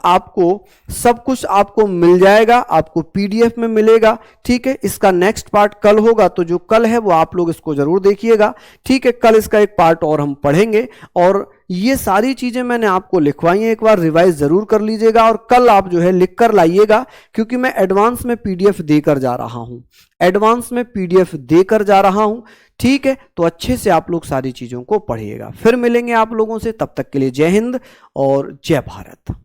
आपको मिल जाएगा, आपको पीडीएफ में मिलेगा, ठीक है। इसका नेक्स्ट पार्ट कल होगा, तो जो कल है वो आप लोग इसको जरूर देखिएगा, ठीक है। कल इसका एक पार्ट और हम पढ़ेंगे, और ये सारी चीजें मैंने आपको लिखवाई हैं, एक बार रिवाइज जरूर कर लीजिएगा, और कल आप जो है लिख कर लाइएगा, क्योंकि मैं एडवांस में पीडीएफ देकर जा रहा हूं, ठीक है। तो अच्छे से आप लोग सारी चीजों को पढ़िएगा। फिर मिलेंगे आप लोगों से, तब तक के लिए जय हिंद और जय भारत।